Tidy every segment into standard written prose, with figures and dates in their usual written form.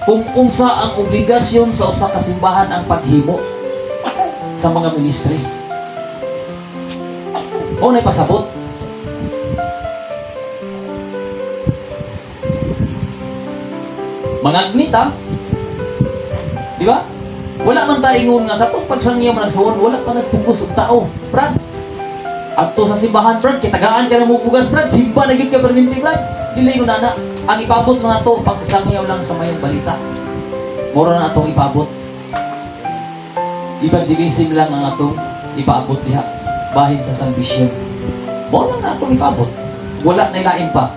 kung unsa ang obligasyon sa usa ka simbahan ang paghimo sa mga ministry. O na pasabot. Mga agnita, di ba? Wala man tayo ingon nga sa pagpagsangya man nagsuon, wala pa nagpugos og tao. Brad, adto sa simbahan, Brad, kitagaan ka na mo bugas, Brad, simba na gyud ka perminti, Brad. Dili ko nana. Ang ipabot lang nato pagsangyaw lang sa mayong balita. Mura na atong ipabot. Evangelism lang ang atong ipabot diha bahin sa salvation. Mura na atong ipabot. Wala na ilain pa.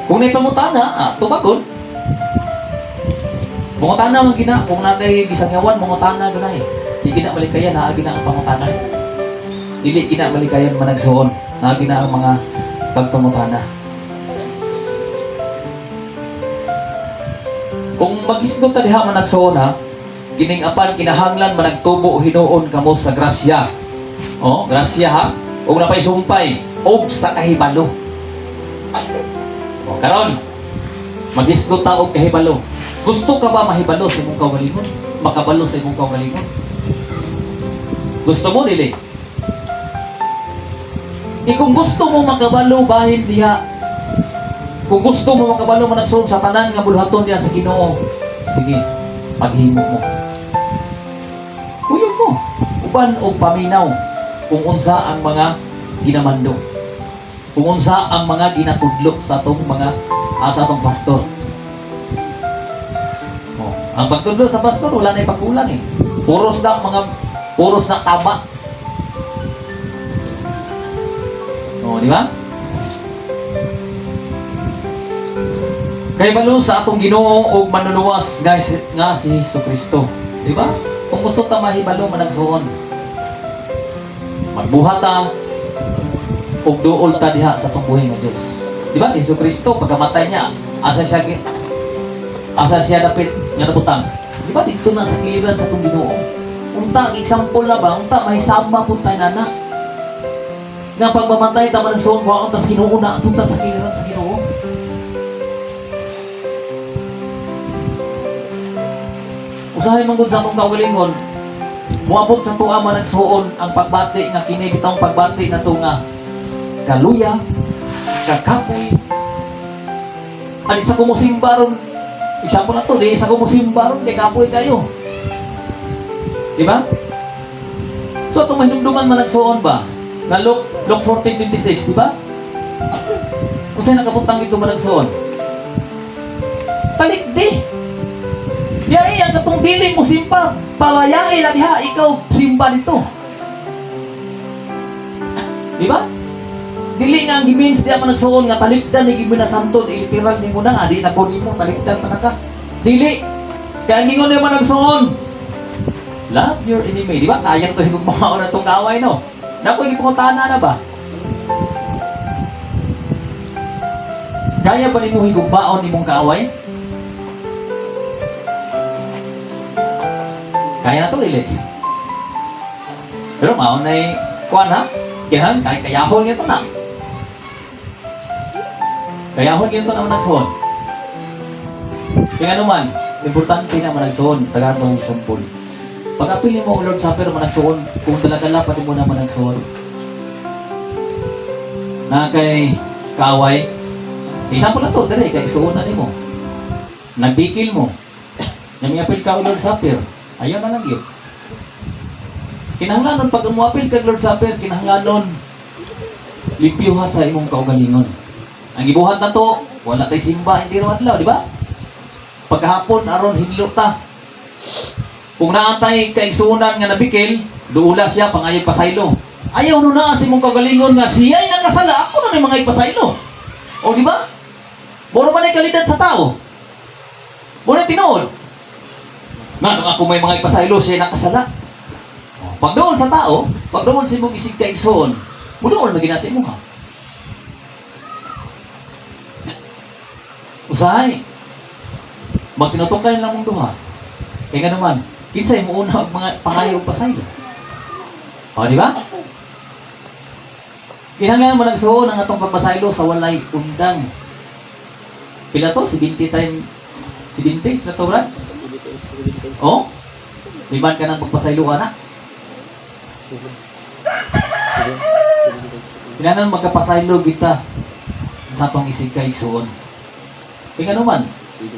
Kung may pangutana, tumagon. Mungutana man gina, kung natay gisangyawan, mungutana guna eh. Di gina malikayan, naagi na ang pangutana. Dili gina malikayan managsuon, naagi na ang mga pagpangutana. Kung magisgot ta diha managsuon ha, kining apan kinahanglan managtubo hinuon kamo sa grasya. Oh, grasya ha. Ug napay sumpay og sa kahibalo. O karon, magisgot ta og kahibalo. Gusto ka ba mahibalo sa imong kaugalingon? Makabalo sa imong kaugalingon? Gusto mo dili? Kung gusto mo makabalo bahin diha, kung gusto mo makabalo managsuon sa tanan nga buluhaton diha sa Ginoo, sige, paghimo mo. Kuyog mo, uban og paminaw kung unsa ang mga ginamando, kung unsa ang mga ginatudlo sa atong mga sa atong pastor. Ang pagtudlo sa pastor, wala na ipagkulang eh. Puros na tama. O, di ba? Kay balo sa atong Ginoo og manuluwas guys nga si Jesucristo. Di ba? Kung gusto ta mahibalo managsuon, magbuhat ta og duol ta diha sa atong buhay nga Dios. Di ba? Si Jesucristo pagkamatay niya, asa siya dapit nga nabutang. Di ba dito na sa kiliran sa itong Ginoo? Unta, example na ba? Unta, may sama po tayo nana. Nga pagmamatay, tama ng suon, buhaan ta sa Ginoo na, punta sa kiliran sa Ginoo. Usahay manggod sa akong kaugalingon, muabot sa tuwa man nagsuon ang pagbati nga kini bitawng pagbati na to nga kaluya, kakapoy. Ani sa kumusimba ron, example na to, di sa kumusimba ron, kay kapoy kayo. Diba? So, itong mahindumduman man nagsuon ba? Na Luke 14:26, diba? Kung sa'yo nakapuntang dito man nagsuon? Talik di! Yai, ang katong dili mo simpa, pawayai na diha, ikaw simba dito. Diba? Dili nga ang gimins diya man nagsuon nga talikdan ni gimina santod, literal ni mo na nga, di na ko mo talikdan pa na ka. Dili! Kaya ningon niya man nagsuon, love your enemy. Di ba? Kayang to higugmao na itong kaaway, no? Naku, ipangutana na ba? Kaya ba ni mo higugmaon ni mong kaaway? Kaya na to, lilit. Pero maon na yung kuwan, ha? Kaya kayahon nga ito na. Kayahon nga ito naman nagsuon. Kaya naman, importante naman nagsuon, tagatong sampul. Pag-apili mo ang Lord Supper managsuon, kung dala-dala pati mo na managsuon. Na kay kaaway, example na to, dali, kay suunan mo. Nagbikil mo. Nami-apil ka ang Lord Supper, ayaw na lang yun. Kinahanglanon, pag umuapil ka Lord Supper, kinahanglanon, limpyo ha sa imong kaugalingon. Ang ibuhat na to, wala tayo simba, hindi rin adlaw, di ba? Pagkahapon, aron, hinlo ta. Kung naantay kaigsunan nga nabikil, duula siya pangayag pasaylo. Ayaw no na si mong kagalingon nga siya'y nakasala, ako na may mga ipasaylo. O di ba? Moro man ay kalidad sa tao. Moro tinuod. Nga nung ako may mga ipasaylo, siya'y nakasala. Pag doon sa tao, pag doon si mong isig kaigsuon, mudoon maginasi mo ha. Usahay. Magtinutungkay lang mong duha. Kaya nga naman, kinsay mo una ang mga pangayaw pasaylo. O, di ba? Kinahanglan mo nagsuon ang atong pagpasaylo sa walay undang. Pila to? 70 times 70 na to, Brad? Oh? Liman ka nang magpasaylo ka na? Kailangan magkapasaylo kita sa atong isigkay suon. Tingnan naman.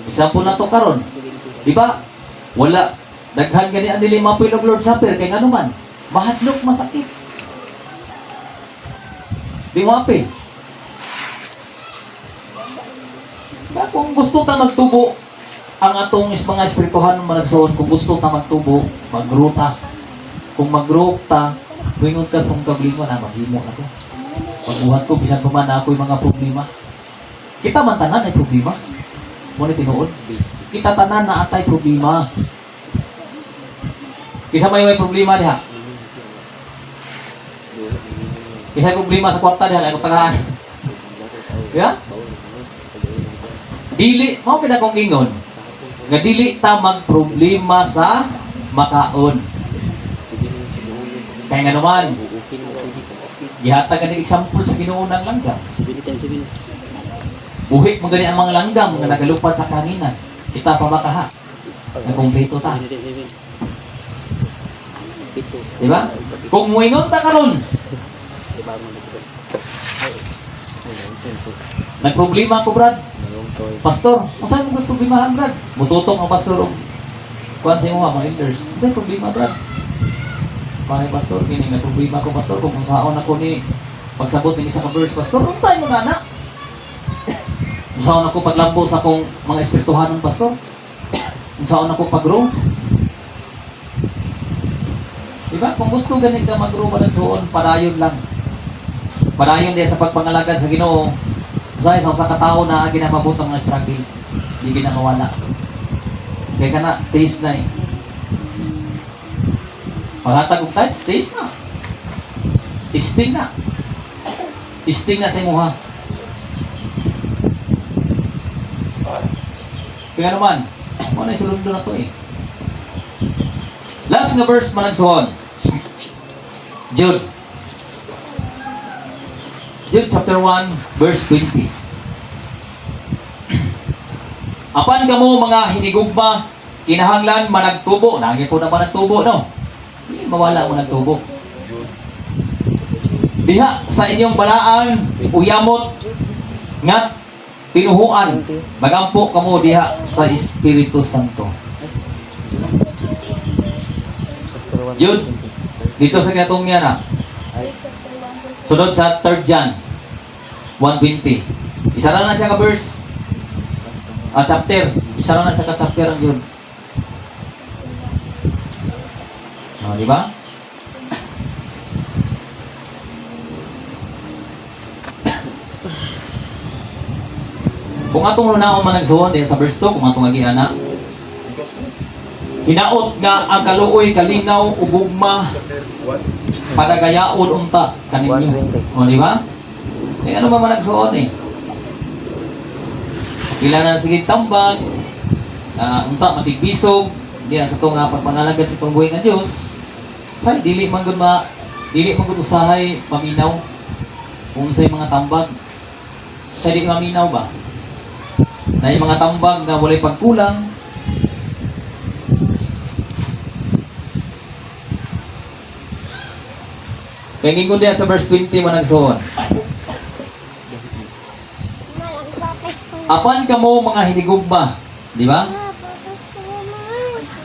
Example na to karon. Di ba? Wala. Daghan gani ang dili mapoy og Lord Supper kay ngano man. Mahadlok masakit. Di mo api. Kung gusto ta magtubo ang atong mga espirituhan managsuon, kung gusto ta magtubo, magruta. Kung magruta, wingon ka sung kablimo na maghimo na to. Pagbuhat ko, bisan pa man na ako'y mga problema. Kita man tanan ay problema. Muna tinuod. Kita tanan na atay problema. Kisa may problema diha. Kisa problema sa kwarta diha, ay tagahan. Ya? Dili, mo kita kong ingon. Nga dili ta magproblema sa makaon. Kaya nga naman, gihatag ka ng example sa kinuunang langgam. Buhi mo gani ang mga langgam nga nagalupad sa kaningan. Kita pa makaha. Nagkumpleto ta. Diba? Kung muingon ta karon, nagproblema ko, Brad. Pastor, kung saan mo problemahan, Brad? Mututong ang pastor. Kuhan sa imo mga elders. Saan problema, Brad? Pare pastor, kini may problema ko pastor kung saan ako ni pagsabot ng isa ka verse pastor, untay mo na na. Kung saan ako paglambo sa akong mga espirituhanon pastor, kung saan ako pag-grow. Diba? Kung gusto ganit ka mag-grow managsuon, padayon lang. Padayon din sa pagpangalagad sa Ginoo. Usay sa katao na ginamabot ang mga struggle, hindi ginamawala. Kaya ka na, taste na eh. Paghatag og touch, taste na. Testing na. Testing na sa imo ha. Kaya naman, mo na isulod na to eh. Last nga verse managsuon. Jude. Jude chapter 1 verse 20. Apan kamo mga hinigugma, kinahanglan managtubo. Nagi po na managtubo, no? Mawala mo nagtubo. Diha sa inyong balaan, uyamot, ngat, tinuhuan, magampo kamo diha sa Espiritu Santo. Jude, dito sa kinatong niya na. Sunod sa 3 John 1:20. Isa lang na siya ka verse. Chapter. Isa lang na siya ka chapter ang Jude. Di ba? Kung atong lunaon man nagsuon din sa verse 2, kung atong agiana, hinaot nga ang kaluoy, kalinaw, ubugma, padagayaon unta kaninyo. O, di ba? Eh, ano man nagsuon eh? Kailangan sige tambag, unta matigbisog, diya sa itong pagpangalagad sa pangbuhay ng Diyos. Say, dili man gud usahay paminaw kung say mga tambag. Say, di maminaw ba? Na yung mga tambag nga walay pagkulang. Kaya ngingon diya sa verse 20 man nagsuon. Apan kamo mga hinigugma, di ba?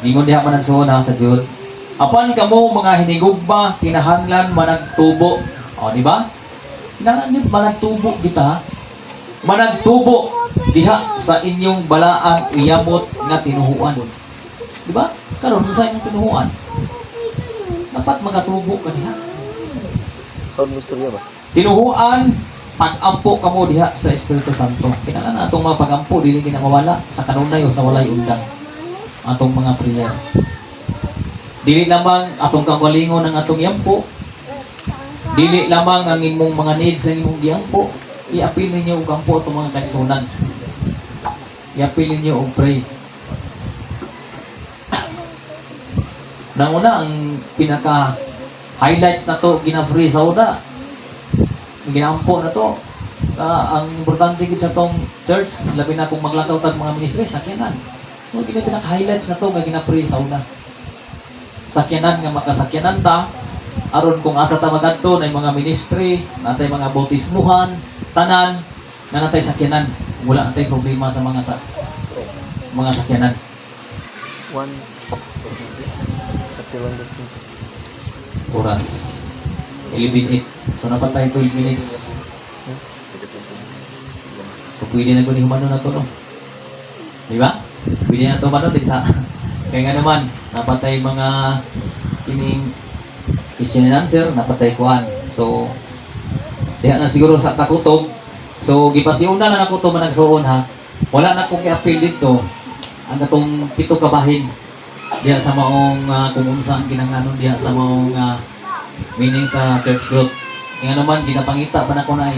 Ngingon diha man nagsuon ha sa Jude. Apan kamo mga hinigugma, kinahanglan managtubo. O, di ba? Kinahanglan managtubo kita. Managtubo diha sa inyong balaan uyamot nga tinuhuan. Di ba? Karon sa inyong tinuhuan. Dapat magatubo ka diha. Karon gusto niya ba? Tinuhuan, pag-ampo kamo diha sa Espiritu Santo. Kinahanglan atong mga pag-ampo dili kina mawala sa kanunay o sa walay undang. Atong mga prayer. Dili lamang atong kagalingon ng atong yampo. Dili lamang ang imong mga needs sa imong giyampo. I-appeal ninyo og ampo atong mga kaigsunan. I-appeal ninyo og pray. Nanguna ang pinaka highlights na to gina-free sa una. Ginampo na to. Ang importante gid sa tong church, labi na kung maglakaw tag mga ministry sakyanan. Mo gina pinaka-highlights na to nga ginapre sa una. Sakyanan nga makasakyanan ta aron kung asa ta magadto na mga ministry, natay mga bautismuhan, tanan na natay sakyanan. Wala natay problema sa mga sakyanan. One. Kapil 1 dozen. Oras 11:08. So napat tayo 12 minutes. So pwede na ko ni humano na to, no? Di ba? Pwede na to humano din sa kaya nga naman napatay mga kining question and answer, napatay kuhan. So diha na siguro sa kakutob. So gipasiuna na ako to managsuon ha. Wala na kong i-appeal dito ang atong 7 kabahin diha sa maong kung unsa ang ginanganon diha sa maong meaning sa church growth. Kaya naman ginapangita pa na ko na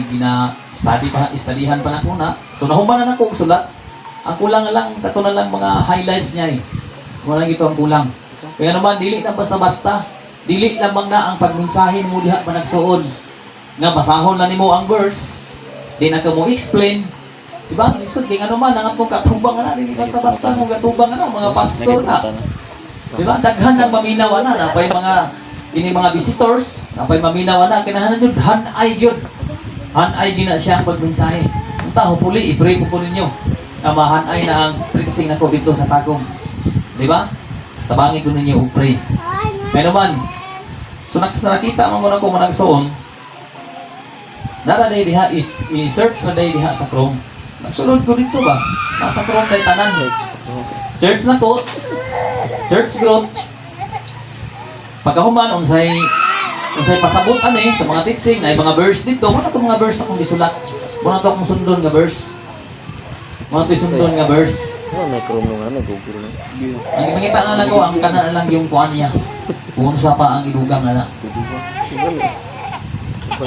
studyhan pa na ko na. So nahuman na ko og sulat. Ang kulang lang kato na lang mga highlights niya eh. Wala gito ang kulang. Kaya naman dili na basta-basta. Dili lamang na ang pagmensahe mo diha pa nagsuon. Nga basahon na nimo ang verse. Di na ka mo explain. Diba? Lisod kay ano man ang atong katubang na dili basta-basta ng katubang na mga pastor na. Diba? Daghan ang maminaw na napay mga ini mga visitors, napay maminaw na kinahanglan jud hanay gyud. Hanay gina siya ang pagmensahe. Unta hopefully i-pray po ninyo. Nga mahanay na ang preaching nako dito sa Tagum. Diba? Tabangin ko ninyo og pray. Pero naman, so nakita mo muna ko managsuon, nara day diha i-search na day diha sa Chrome. Nagsulod ko dito ba? Nasa Chrome day tanan. Church na ko. Church growth. Pagkahuman unsay pasabutan sa mga teaching na mga verse dito. Mo na to mga verse akong gisulat. Mo na to akong sundon nga verse. Mo na to sundon nga verse. May Chrome nga, may Google na. Ang makita nga lang ko, ang kana lang yung kuha niya. Kung sa pa ang idugang na.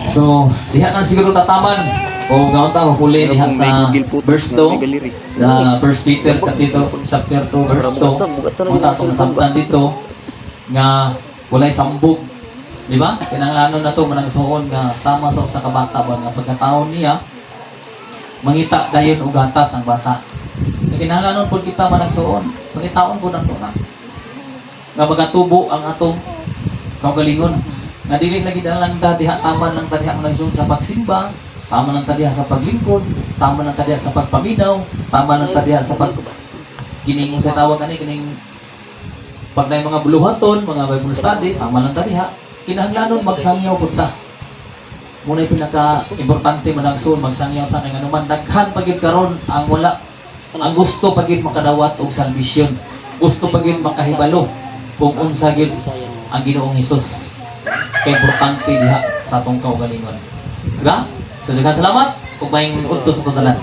So, diha na siguro tataman. O gawin ta, huli diha sa verse 2. First Peter chapter 2, verse 2. Kung tatong nasabtan dito, nga walay sambog. Di ba? Kinanglanon na to, managsuon nga sama sa kabata ba nga pagkataon niya, mangita dayon og gatas ang bata. Kinahanglan po kita managsuon. Pangitaon po nang na. Nga magatubo ang atong kaugalingon. Nga dili lagi lang diha tama lang diha managsuon sa pagsimba, tama lang diha sa paglingkod, tama lang diha sa pagpaminaw, tama lang diha sa pag kining sa tawag kining pag na mga buluhaton, mga Bible study, tama lang diha. Kinahanglan magsangyaw pud ta. Muna pinaka-importante managsuon magsangyaw ta kay anuman daghan pagid karon ang wala. Ang gusto pagid makadawat og salvation. Gusto pagid makahibalo kung unsa gyud ang Ginoong Hesus. Kay importante diha sa atong kaugalingon. Diba? So daghang salamat ug maayong udto sa pagdalan.